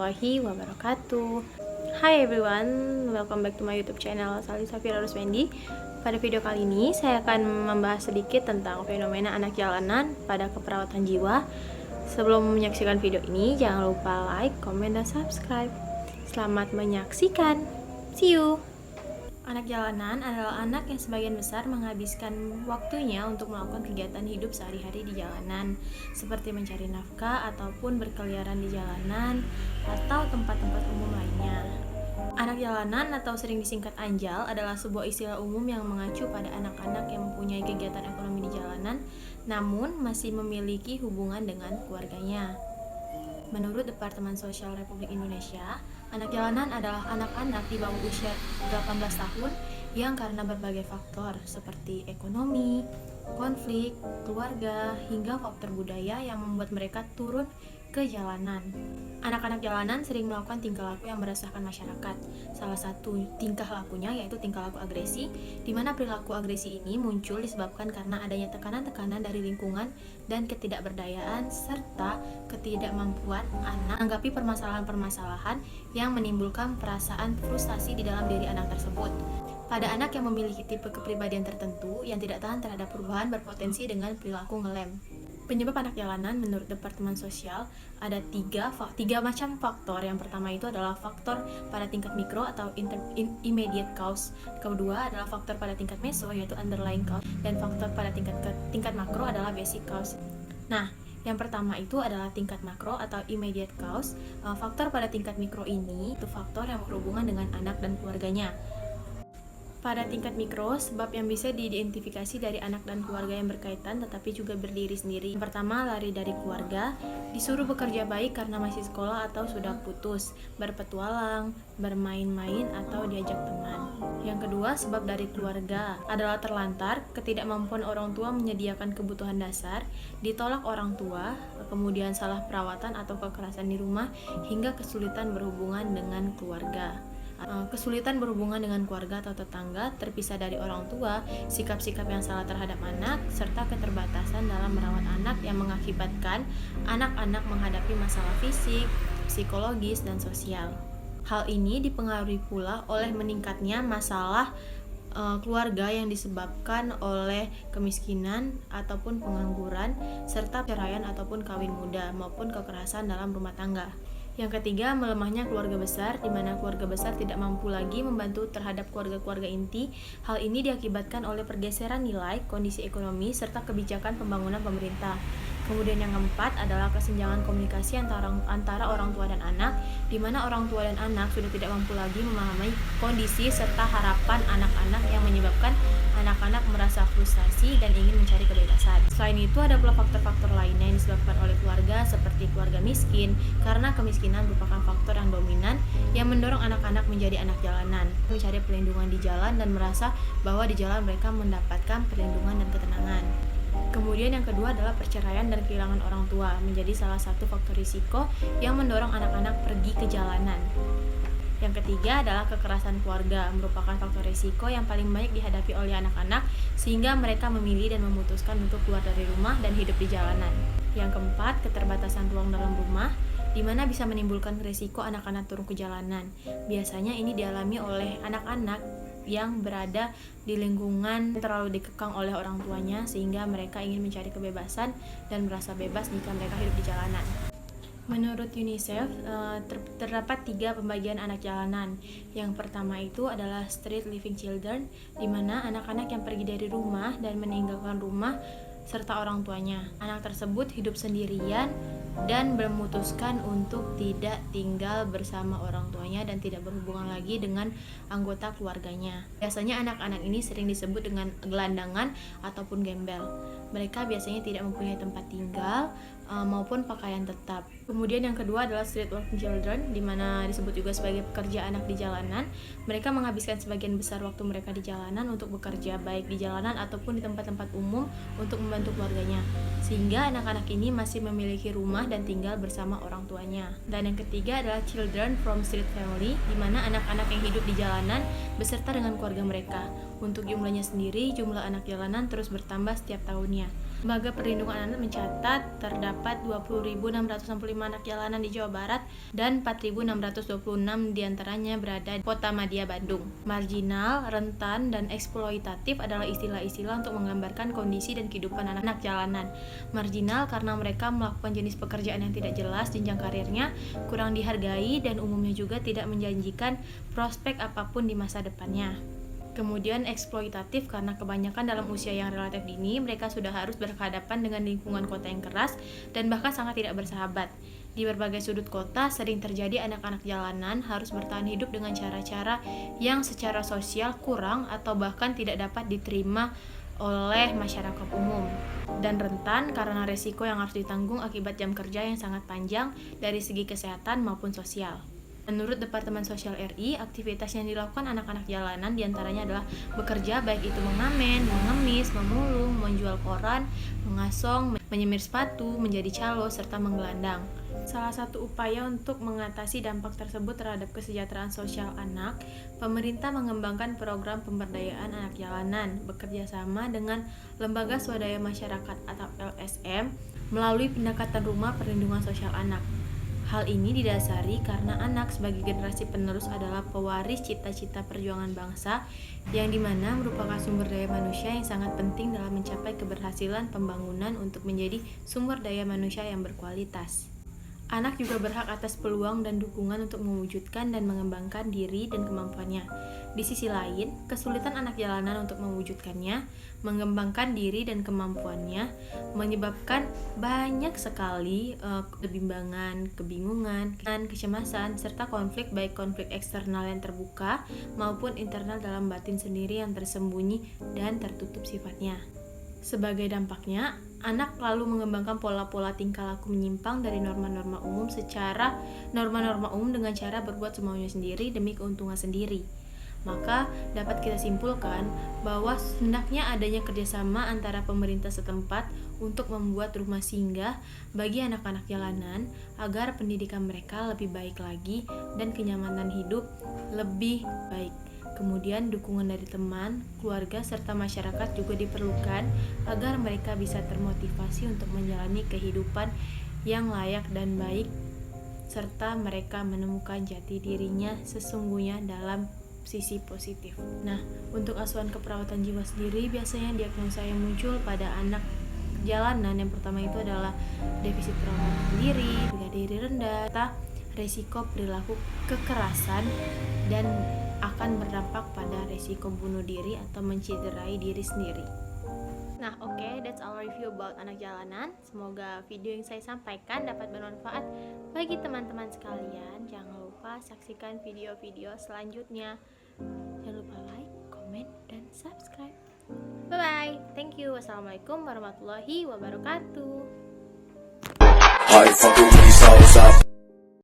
warahmatullahi wabarakatuh. Hi everyone, welcome back to my YouTube channel Sally Safira Ruswendi. Pada video kali ini saya akan membahas sedikit tentang fenomena anak jalanan pada keperawatan jiwa. Sebelum menyaksikan video ini, jangan lupa like, komen, dan subscribe. Selamat menyaksikan. See you. Anak jalanan adalah anak yang sebagian besar menghabiskan waktunya untuk melakukan kegiatan hidup sehari-hari di jalanan, seperti mencari nafkah ataupun berkeliaran di jalanan atau tempat-tempat umum lainnya. Anak jalanan atau sering disingkat anjal adalah sebuah istilah umum yang mengacu pada anak-anak yang mempunyai kegiatan ekonomi di jalanan, namun masih memiliki hubungan dengan keluarganya. Menurut Departemen Sosial Republik Indonesia, anak jalanan adalah anak-anak di bawah usia 18 tahun yang karena berbagai faktor seperti ekonomi, konflik, keluarga, hingga faktor budaya yang membuat mereka turun ke jalanan. Anak-anak jalanan sering melakukan tingkah laku yang meresahkan masyarakat. Salah satu tingkah lakunya yaitu tingkah laku agresi, di mana perilaku agresi ini muncul disebabkan karena adanya tekanan-tekanan dari lingkungan dan ketidakberdayaan serta ketidakmampuan anak menanggapi permasalahan-permasalahan yang menimbulkan perasaan frustasi di dalam diri anak tersebut. Pada anak yang memiliki tipe kepribadian tertentu yang tidak tahan terhadap perubahan berpotensi dengan perilaku ngelem. Penyebab anak jalanan menurut Departemen Sosial ada tiga macam faktor. Yang pertama itu adalah faktor pada tingkat mikro atau immediate cause. Kedua adalah faktor pada tingkat meso yaitu underlying cause, dan faktor pada tingkat makro adalah basic cause. Nah, yang pertama itu adalah tingkat makro atau immediate cause. Faktor pada tingkat mikro ini itu faktor yang berhubungan dengan anak dan keluarganya. Pada tingkat mikro, sebab yang bisa diidentifikasi dari anak dan keluarga yang berkaitan tetapi juga berdiri sendiri. Yang pertama, lari dari keluarga, disuruh bekerja baik karena masih sekolah atau sudah putus, berpetualang, bermain-main atau diajak teman. Yang kedua, sebab dari keluarga adalah terlantar, ketidakmampuan orang tua menyediakan kebutuhan dasar, ditolak orang tua, kemudian salah perawatan atau kekerasan di rumah, hingga kesulitan berhubungan dengan keluarga. Kesulitan berhubungan dengan keluarga atau tetangga, terpisah dari orang tua, sikap-sikap yang salah terhadap anak, serta keterbatasan dalam merawat anak yang mengakibatkan anak-anak menghadapi masalah fisik, psikologis, dan sosial. Hal ini dipengaruhi pula oleh meningkatnya masalah keluarga yang disebabkan oleh kemiskinan ataupun pengangguran, serta perceraian ataupun kawin muda maupun kekerasan dalam rumah tangga. Yang ketiga, melemahnya keluarga besar, di mana keluarga besar tidak mampu lagi membantu terhadap keluarga-keluarga inti. Hal ini diakibatkan oleh pergeseran nilai, kondisi ekonomi, serta kebijakan pembangunan pemerintah. Kemudian yang keempat adalah kesenjangan komunikasi antara orang tua dan anak, di mana orang tua dan anak sudah tidak mampu lagi memahami kondisi serta harapan anak-anak yang menyebabkan anak-anak merasa frustasi dan ingin mencari kebebasan. Selain itu, ada pula faktor-faktor lainnya yang disebabkan oleh keluarga, seperti keluarga miskin, karena kemiskinan merupakan faktor yang dominan yang mendorong anak-anak menjadi anak jalanan, mencari perlindungan di jalan dan merasa bahwa di jalan mereka mendapatkan perlindungan dan ketenangan. Kemudian yang kedua adalah perceraian dan kehilangan orang tua, menjadi salah satu faktor risiko yang mendorong anak-anak pergi ke jalanan. Yang ketiga adalah kekerasan keluarga, merupakan faktor risiko yang paling banyak dihadapi oleh anak-anak sehingga mereka memilih dan memutuskan untuk keluar dari rumah dan hidup di jalanan. Yang keempat, keterbatasan ruang dalam rumah, di mana bisa menimbulkan risiko anak-anak turun ke jalanan. Biasanya ini dialami oleh anak-anak yang berada di lingkungan terlalu dikekang oleh orang tuanya sehingga mereka ingin mencari kebebasan dan merasa bebas jika mereka hidup di jalanan. Menurut UNICEF, terdapat 3 pembagian anak jalanan. Yang pertama itu adalah street living children, di mana anak-anak yang pergi dari rumah dan meninggalkan rumah serta orang tuanya. Anak tersebut hidup sendirian dan memutuskan untuk tidak tinggal bersama orang tuanya dan tidak berhubungan lagi dengan anggota keluarganya. Biasanya anak-anak ini sering disebut dengan gelandangan ataupun gembel. Mereka biasanya tidak mempunyai tempat tinggal maupun pakaian tetap. Kemudian yang kedua adalah street working children, di mana disebut juga sebagai pekerja anak di jalanan. Mereka menghabiskan sebagian besar waktu mereka di jalanan untuk bekerja, baik di jalanan ataupun di tempat-tempat umum untuk membantu keluarganya, sehingga anak-anak ini masih memiliki rumah dan tinggal bersama orang tuanya. Dan yang ketiga adalah children from street family, di mana anak-anak yang hidup di jalanan beserta dengan keluarga mereka. Untuk jumlahnya sendiri, jumlah anak jalanan terus bertambah setiap tahunnya. Lembaga Perlindungan Anak mencatat terdapat 20.665 anak jalanan di Jawa Barat dan 4.626 diantaranya berada di Kota Madia, Bandung. Marginal, rentan, dan eksploitatif adalah istilah-istilah untuk menggambarkan kondisi dan kehidupan anak jalanan. Marginal karena mereka melakukan jenis pekerjaan yang tidak jelas jenjang karirnya, kurang dihargai, dan umumnya juga tidak menjanjikan prospek apapun di masa depannya. Kemudian eksploitatif karena kebanyakan dalam usia yang relatif dini mereka sudah harus berhadapan dengan lingkungan kota yang keras dan bahkan sangat tidak bersahabat. Di berbagai sudut kota sering terjadi anak-anak jalanan harus bertahan hidup dengan cara-cara yang secara sosial kurang atau bahkan tidak dapat diterima oleh masyarakat umum, dan rentan karena resiko yang harus ditanggung akibat jam kerja yang sangat panjang dari segi kesehatan maupun sosial. Menurut Departemen Sosial RI, aktivitas yang dilakukan anak-anak jalanan diantaranya adalah bekerja, baik itu mengamen, mengemis, memulung, menjual koran, mengasong, menyemir sepatu, menjadi calo, serta menggelandang. Salah satu upaya untuk mengatasi dampak tersebut terhadap kesejahteraan sosial anak, pemerintah mengembangkan program pemberdayaan anak jalanan bekerja sama dengan Lembaga Swadaya Masyarakat atau LSM melalui pendekatan Rumah Perlindungan Sosial Anak. Hal ini didasari karena anak sebagai generasi penerus adalah pewaris cita-cita perjuangan bangsa yang dimana merupakan sumber daya manusia yang sangat penting dalam mencapai keberhasilan pembangunan untuk menjadi sumber daya manusia yang berkualitas. Anak juga berhak atas peluang dan dukungan untuk mewujudkan dan mengembangkan diri dan kemampuannya. Di sisi lain, kesulitan anak jalanan untuk mewujudkannya, mengembangkan diri dan kemampuannya, menyebabkan banyak sekali kebimbangan, kebingungan, dan kecemasan, serta konflik baik konflik eksternal yang terbuka maupun internal dalam batin sendiri yang tersembunyi dan tertutup sifatnya. Sebagai dampaknya, anak lalu mengembangkan pola-pola tingkah laku menyimpang dari norma-norma umum dengan cara berbuat semaunya sendiri demi keuntungan sendiri. Maka dapat kita simpulkan bahwa hendaknya adanya kerjasama antara pemerintah setempat untuk membuat rumah singgah bagi anak-anak jalanan agar pendidikan mereka lebih baik lagi dan kenyamanan hidup lebih baik. Kemudian dukungan dari teman, keluarga, serta masyarakat juga diperlukan agar mereka bisa termotivasi untuk menjalani kehidupan yang layak dan baik, serta mereka menemukan jati dirinya sesungguhnya dalam sisi positif. Nah, untuk asuhan keperawatan jiwa sendiri biasanya diagnosa yang muncul pada anak jalanan yang pertama itu adalah defisit perawatan diri, harga diri rendah, resiko perilaku kekerasan, dan akan berdampak pada resiko bunuh diri atau mencederai diri sendiri. Nah, oke, that's our review about anak jalanan. Semoga video yang saya sampaikan dapat bermanfaat bagi teman-teman sekalian. Jangan lupa saksikan video-video selanjutnya. Jangan lupa like, comment, dan subscribe. Bye-bye. Thank you. Wassalamualaikum warahmatullahi wabarakatuh.